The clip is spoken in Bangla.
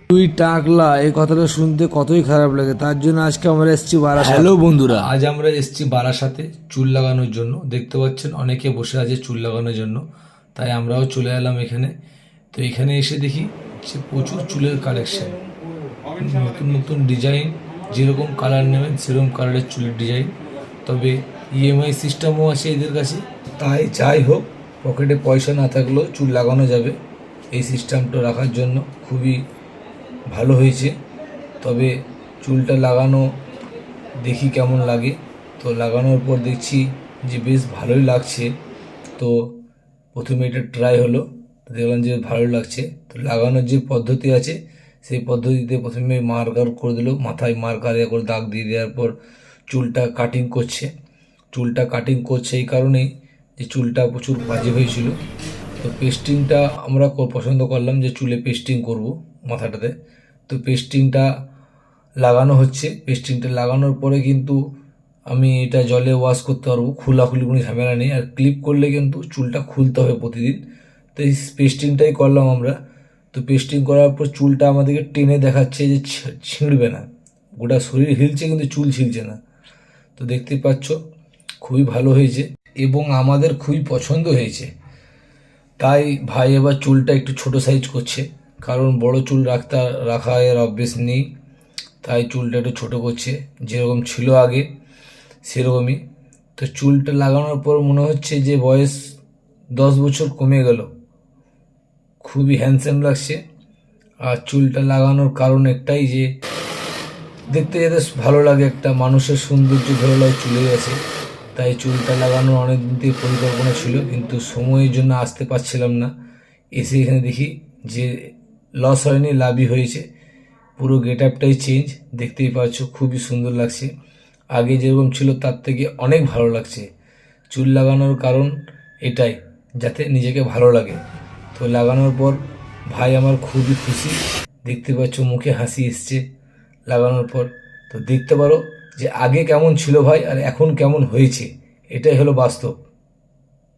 তুই টাকলা এই কথাটা শুনতে কতই খারাপ লাগে, তার জন্য আজকে আমরা এসেছি বারাসাত। হ্যালো বন্ধুরা, আজ আমরা এসেছি বারাসাতে চুল লাগানোর জন্য। দেখতে পাচ্ছেন অনেকে বসে আছে চুল লাগানোর জন্য, তাই আমরাও চলে এলাম এখানে। তো এখানে এসে দেখি যে প্রচুর চুলের কালেকশন, নতুন নতুন ডিজাইন, যেরকম কালার নেবেন সেরকম কালারের চুলের ডিজাইন। তবে ইএমআই সিস্টেমও আছে এদের কাছে। তাই যাই হোক, পকেটে পয়সা না থাকলেও চুল লাগানো যাবে। এই সিস্টেমটা রাখার জন্য খুবই ভালো হয়েছে। তবে চুলটা লাগানো দেখি কেমন লাগে। তো লাগানোর পর দেখছি যে বেশ ভালোই লাগছে। তো প্রথমে এটা ট্রাই হলো, তো দেখলাম যে ভালোই লাগছে। তো লাগানোর যে পদ্ধতি আছে সেই পদ্ধতিতে প্রথমে মার্কার করে দিল, মাথায় মার্কার করে দাগ দিয়ে দেওয়ার পর চুলটা কাটিং করছে। চুলটা কাটিং করছে এই কারণেই যে চুলটা প্রচুর বাজে হয়েছিল। তো পেস্টিংটা আমরা পছন্দ করলাম যে চুলে পেস্টিং করব মাথাটাতে। তো পেস্টিংটা লাগানো হচ্ছে। পেস্টিংটা লাগানোর পরে কিন্তু আমি এটা জলে ওয়াশ করতে পারবো, খোলাখুলি কোনো ঝামেলা নেই। আর ক্লিপ করলে কিন্তু চুলটা খুলতে হবে প্রতিদিন। তো এই পেস্টিংটাই করলাম আমরা। তো পেস্টিং করার পর চুলটা আমাদেরকে টেনে দেখাচ্ছে যে ছিঁড়বে না, গোটা শরীর হিলছে কিন্তু চুল ছিঁড়ছে না। তো দেখতেই পাচ্ছ খুবই ভালো হয়েছে এবং আমাদের খুবই পছন্দ হয়েছে। তাই ভাই এবার চুলটা একটু ছোট সাইজ করছে, কারণ বড় চুল রাখা এর অভ্যেস নেই। তাই চুলটা একটু ছোটো করছে, যেরকম ছিল আগে সেরকমই। তো চুলটা লাগানোর পর মনে হচ্ছে যে বয়স 10 বছর কমে গেল, খুবই হ্যান্ডসাম লাগছে। আর চুলটা লাগানোর কারণ একটাই যে দেখতে যেতে ভালো লাগে, একটা মানুষের সৌন্দর্য ধরে লাগে চুলে গেছে। তাই চুলটা লাগানোর অনেক দিন থেকে পরিকল্পনা ছিল, কিন্তু সময়ের জন্য আসতে পারছিলাম না। এসে এখানে দেখি যে লস হয়নি, লাভই হয়েছে। পুরো গেট আপটাই চেঞ্জ, দেখতেই পাচ্ছ খুবই সুন্দর লাগছে। আগে যেরকম ছিল তার থেকে অনেক ভালো লাগছে। চুল লাগানোর কারণ এটাই, যাতে নিজেকে ভালো লাগে। তো লাগানোর পর ভাই আমার খুবই খুশি, দেখতে পাচ্ছ মুখে হাসি এসছে লাগানোর পর। তো দেখতে পারো যে আগে কেমন ছিল ভাই আর এখন কেমন হয়েছে, এটাই হলো বাস্তব।